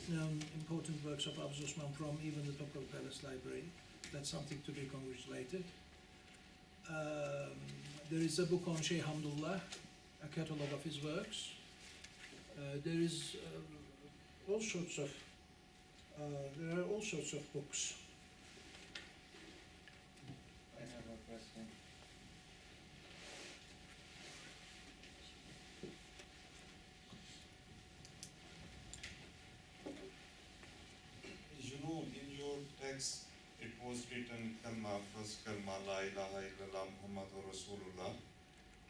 known important works of Abu Osman from even the Topkapı Palace Library. That's something to be congratulated. There is a book on Şeyh Hamdullah, a catalogue of his works. There is all sorts of there are all sorts of books. I have a question. You know, in your text, it was written kalma, first kalma, la ilaha illallah, Muhammadur Rasulullah,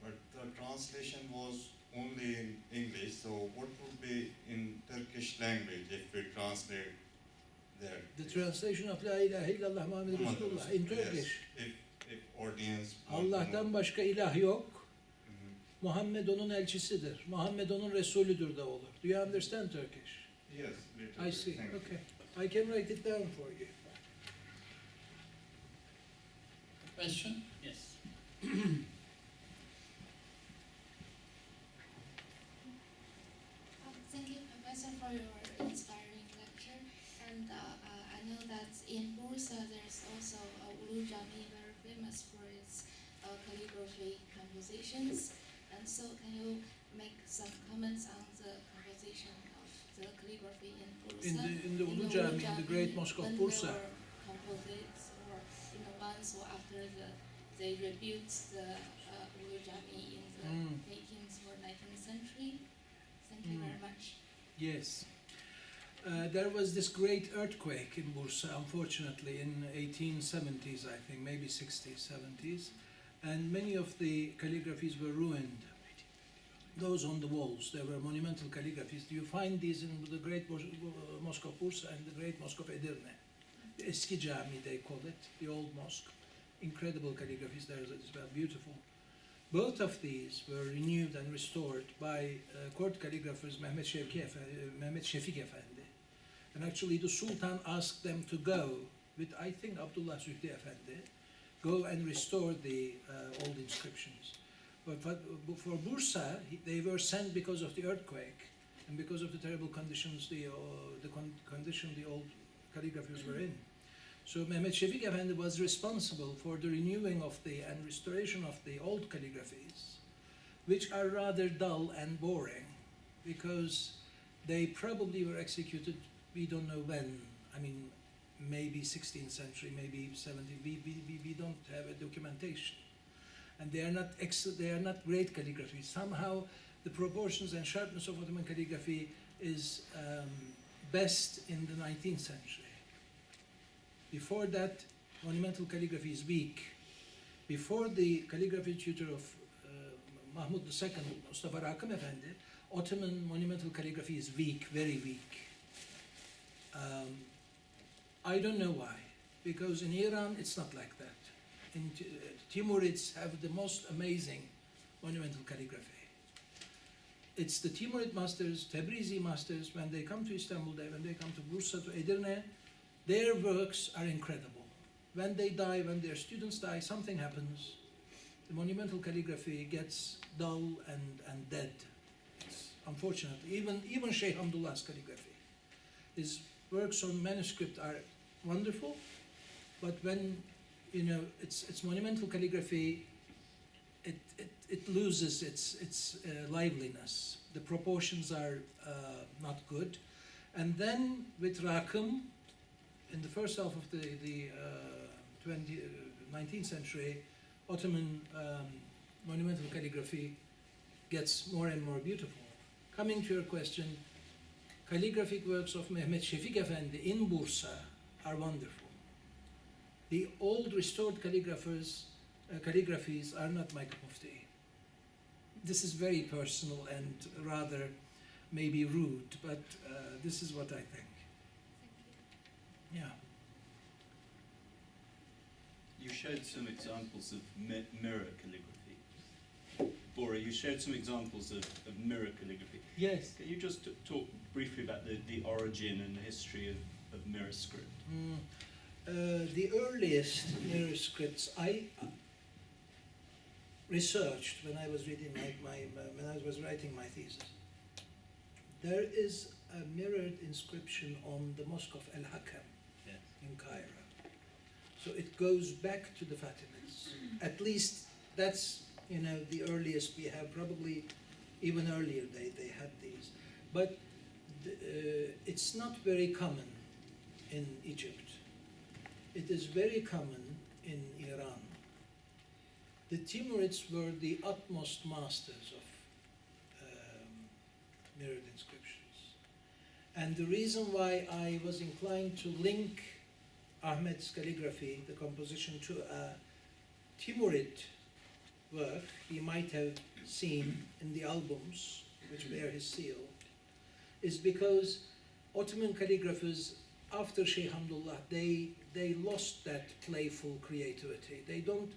but the translation was only in English, so what would be in Turkish language if we translate that? The translation of La ilahe illallah Muhammed Rasulullah in Turkish. Yes, if audience... Allah'tan başka ilah yok. Mhm. Muhammed onun elçisidir. Muhammed onun Resulüdür de olur. Do you understand Turkish? Yes, little I bit, see. thank you. Okay. I can write it down for you. Question? Yes. Thank you, Professor, for your inspiring lecture. And I know that in Bursa there's also Ulu Jami, very famous for its calligraphy compositions. And so can you make some comments on the composition of the calligraphy in Bursa? In the Ulu Jami, in the great mosque of Bursa. When they were composite, or in advance or after they rebuilt the Ulu Jami in the 18th or 19th century? Thank you very much. Yes. There was this great earthquake in Bursa, unfortunately, in 1870s, I think, maybe 60s, 70s, and many of the calligraphies were ruined. Those on the walls, there were monumental calligraphies. You find these in the great mosque of Bursa and the great mosque of Edirne. The Eski Cami, they call it, the old mosque. Incredible calligraphies there as well, beautiful. Both of these were renewed and restored by court calligraphers Mehmet Şefik Efendi. And actually the Sultan asked them to go with, I think, Abdullah Zühdi Efendi, go and restore the old inscriptions. But for Bursa, they were sent because of the earthquake and because of the terrible conditions, the condition the old calligraphers were in. So Mehmet Şefik Efendi was responsible for the renewing of and restoration of the old calligraphies, which are rather dull and boring, because they probably were executed, we don't know when, I mean, maybe 16th century, maybe 17th, we don't have a documentation. And they are not great calligraphy. Somehow the proportions and sharpness of Ottoman calligraphy is best in the 19th century. Before that, monumental calligraphy is weak. Before the calligraphy tutor of Mahmud II, Mustafa Rakım Efendi, Ottoman monumental calligraphy is weak, very weak. I don't know why, because in Iran it's not like that. In Timurids have the most amazing monumental calligraphy. It's the Timurid masters, Tebrizi masters, when they come to Istanbul, when they come to Bursa, to Edirne, their works are incredible. When they die, when their students die, something happens. The monumental calligraphy gets dull and dead. It's unfortunately, even Şeyh Hamdullah's calligraphy. His works on manuscript are wonderful, but when it's monumental calligraphy, it loses its liveliness. The proportions are not good. And then with Rakım, in the first half of the 19th century, Ottoman monumental calligraphy gets more and more beautiful. Coming to your question, calligraphic works of Mehmet Şefik Efendi in Bursa are wonderful. The old restored calligraphies are not my cup of tea. This is very personal and rather maybe rude, but this is what I think. Yeah. You showed some examples of mirror calligraphy. Bora, you showed some examples of mirror calligraphy. Yes. Can you just talk briefly about the origin and the history of mirror script? The earliest mirror scripts I researched when I was reading when I was writing my thesis. There is a mirrored inscription on the Mosque of Al-Hakam Yes. in Cairo. So it goes back to the Fatimids. At least that's, you know, the earliest we have. Probably even earlier they had these. But it's not very common in Egypt. It is very common in Iran. The Timurids were the utmost masters of mirrored inscriptions. And the reason why I was inclined to link Ahmed's calligraphy, the composition, to a Timurid work he might have seen in the albums which bear his seal, is because Ottoman calligraphers, after Sheikh Hamdullah, they lost that playful creativity. They don't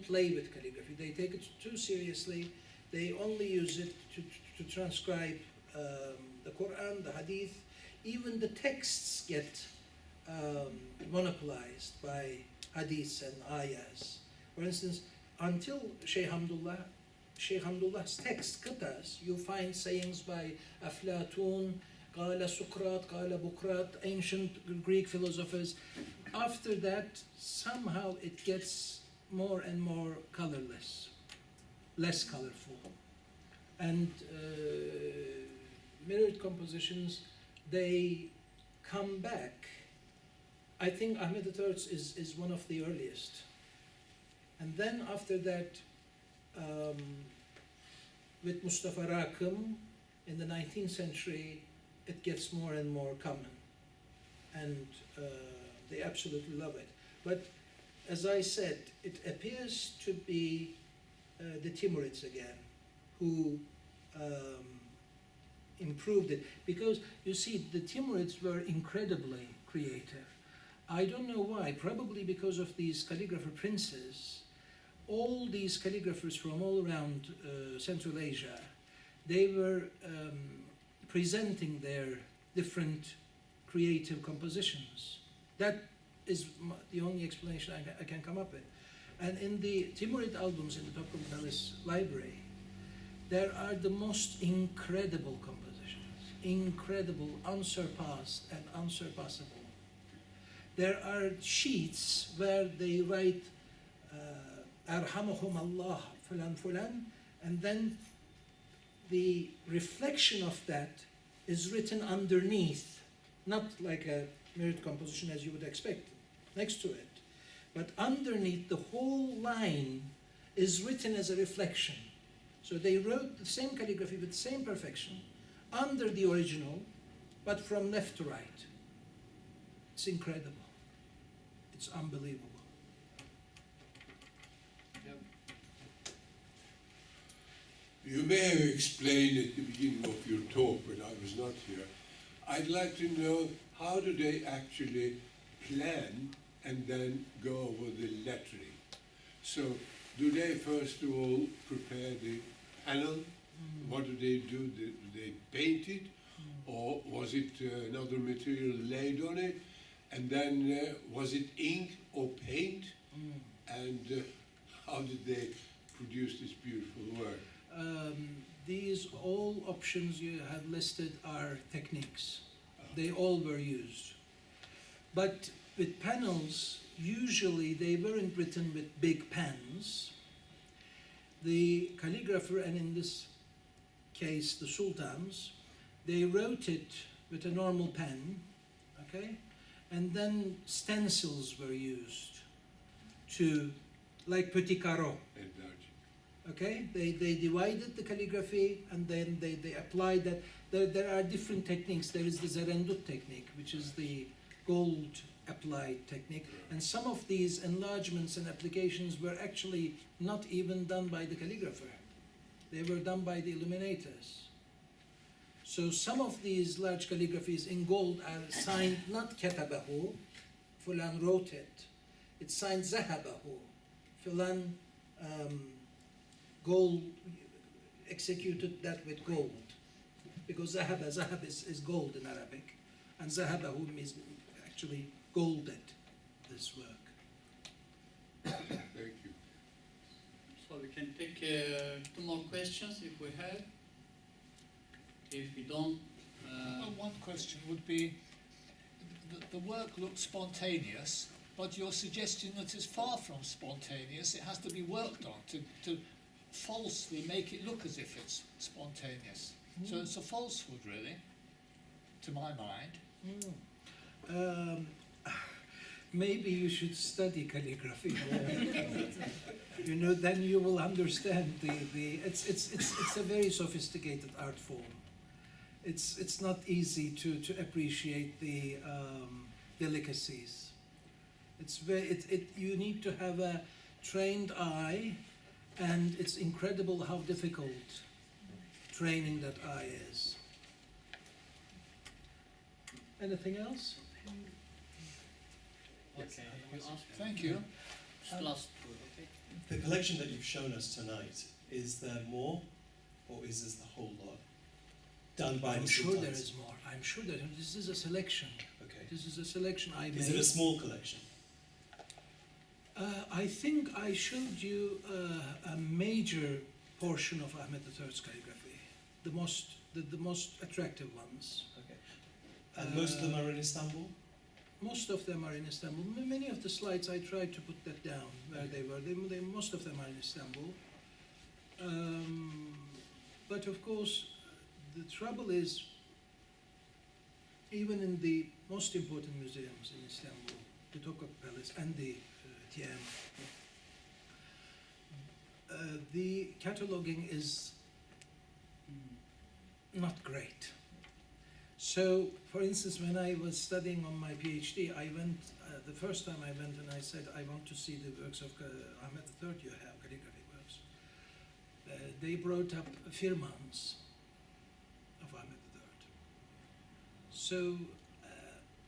play with calligraphy. They take it too seriously. They only use it to transcribe the Quran, the Hadith. Even the texts get monopolized by Hadiths and ayahs. For instance, until Sheikh Hamdullah's text, Qitas, you find sayings by Aflatun, Qala Sukrat, Qala Bukrat, ancient Greek philosophers. After that, somehow it gets more and more colorless, less colorful. And mirrored compositions, they come back. I think Ahmed III is one of the earliest. And then after that, with Mustafa Rakim in the 19th century, it gets more and more common. And they absolutely love it. But as I said, it appears to be the Timurids again who improved it. Because you see, the Timurids were incredibly creative. I don't know why, probably because of these calligrapher princes. All these calligraphers from all around Central Asia, they were presenting their different creative compositions. That is the only explanation I can come up with. And in the Timurid albums in the Topkapı Palace Library, there are the most incredible compositions, incredible, unsurpassed and unsurpassable. There are sheets where they write Arhamahum Allah, fulan fulan, and then the reflection of that is written underneath, not like a mirrored composition as you would expect, next to it, but underneath the whole line is written as a reflection. So they wrote the same calligraphy with the same perfection under the original, but from left to right. It's incredible. It's unbelievable. You may have explained at the beginning of your talk when I was not here. I'd like to know, how do they actually plan and then go over the lettering? So do they first of all prepare the panel? What do they do? Do they paint it? Or was it another material laid on it? And then was it ink or paint? And how did they produce this beautiful work? These all options you have listed are techniques. They all were used. But with panels, usually they weren't written with big pens. The calligrapher, and in this case the Sultans, they wrote it with a normal pen, okay? And then stencils were used to, like petit carreau. Okay, they divided the calligraphy and then they applied that. There are different techniques. There is the Zerendut technique, which is the gold applied technique. And some of these enlargements and applications were actually not even done by the calligrapher. They were done by the illuminators. So some of these large calligraphies in gold are signed not katabahu, fulan wrote it. It's signed zahabahu, fulan gold, executed that with gold, because zahab is gold in Arabic, and zahabahu means actually golded this work. Thank you. So we can take 2 more questions if we have. If we don't, Well, one question would be, the work looks spontaneous, but you're suggesting that it's far from spontaneous. It has to be worked on to falsely make it look as if it's spontaneous. So it's a falsehood, really, to my mind. Maybe you should study calligraphy. You know, then you will understand it's a very sophisticated art form. It's not easy to appreciate the delicacies. You need to have a trained eye, and it's incredible how difficult training that eye is. Anything else? Okay, you ask. Thank you. Just last word, okay? The collection that you've shown us tonight, is there more, or is this the whole lot? Done by I'm the sure there Sultans? is more. I'm sure that this is a selection. Okay. This is a selection I made. Is it a small collection? I think I showed you a major portion of Ahmed III's calligraphy, the most attractive ones. Okay. And most of them are in Istanbul? Most of them are in Istanbul. Many of the slides I tried to put that down where they were. Most of them are in Istanbul. But of course, the trouble is, even in the most important museums in Istanbul, the Topkapı Palace and the TM, the cataloging is not great. So, for instance, when I was studying on my PhD, I went, the first time I went and I said, I want to see the works of Ahmed III you have, calligraphy works. They brought up firmans of Ahmed III. So,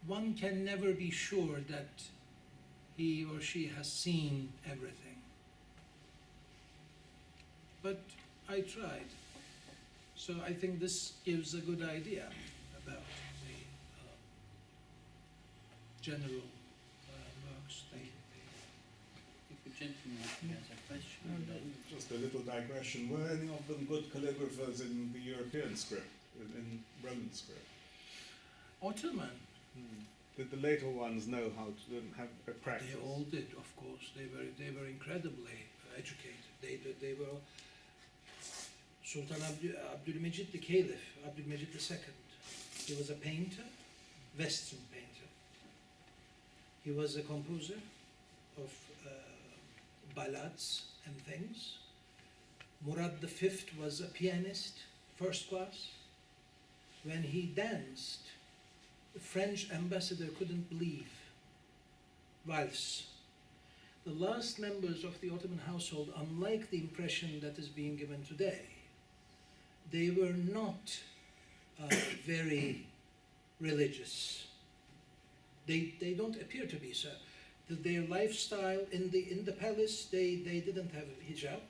one can never be sure that he or she has seen everything. But I tried. So I think this gives a good idea about the general works. If the gentleman has a question. Just a little digression. Were any of them good calligraphers in the European script, in Roman script? Ottoman, Did the later ones know how to have a practice? they all did, of course. They were incredibly educated. They were Sultan Abdülmecid the Caliph, Abdülmecid II. He was a painter, Western painter. He was a composer of ballads and things. Murad V was a pianist, first class. When he danced, the French ambassador couldn't believe. Valse. The last members of the Ottoman household, unlike the impression that is being given today, they were not very religious. They don't appear to be so. Their lifestyle in the palace, they didn't have a hijab.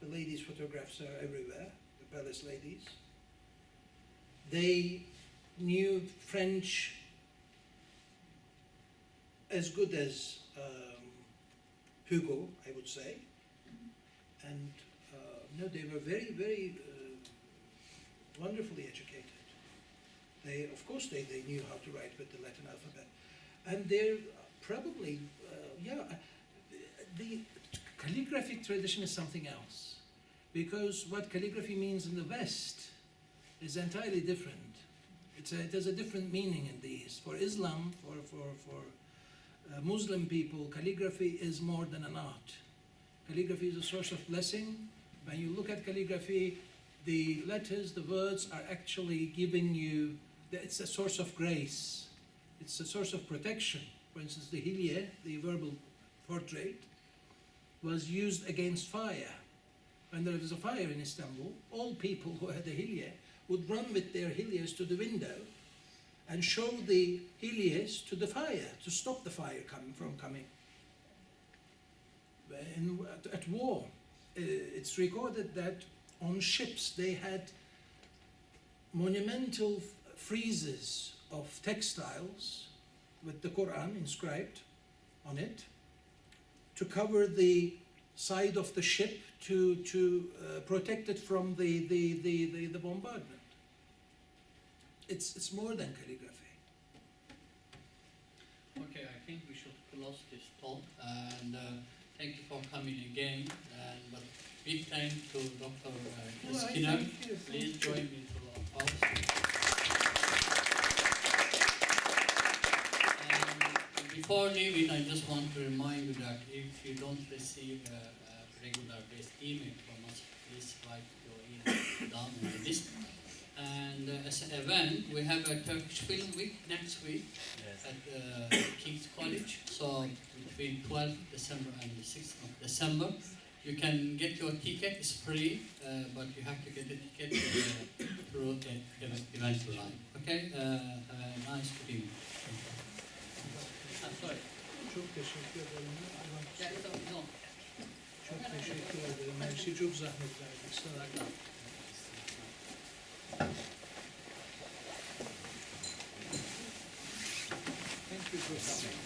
The ladies' photographs are everywhere, the palace ladies. They knew French as good as Hugo, I would say. And no, they were very, very wonderfully educated. Of course, they knew how to write with the Latin alphabet. And they're probably, the calligraphic tradition is something else. Because what calligraphy means in the West is entirely different. It has a different meaning in the East. For Islam, for Muslim people, calligraphy is more than an art. Calligraphy is a source of blessing. When you look at calligraphy, the letters, the words are actually giving you, it's a source of grace. It's a source of protection. For instance, the hilye, the verbal portrait, was used against fire. When there was a fire in Istanbul, all people who had a hilye would run with their hilyes to the window and show the hilyes to the fire, to stop the fire from coming. At war, it's recorded that on ships they had monumental friezes of textiles with the Quran inscribed on it to cover the side of the ship to protect it from the bombardment. it's more than calligraphy. Okay, I think we should close this talk, and thank you for coming again. And but big thanks to Dr. Keskiner. Thank you. Please join me to applause. And before leaving, I just want to remind you that if you don't receive a regular based email from us, please write your email down on the list. And as an event, we have a Turkish Film Week next week at King's College. So between 12th December and the 6th of December, you can get your ticket. It's free, but you have to get the ticket through the event line. Okay, nice to meet you. Sorry. Çok teşekkür ederim. Yeah, no. Çok teşekkür ederim. Her şey çok zahmet verdik. Sana. Thank you for coming.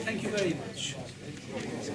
Thank you very much.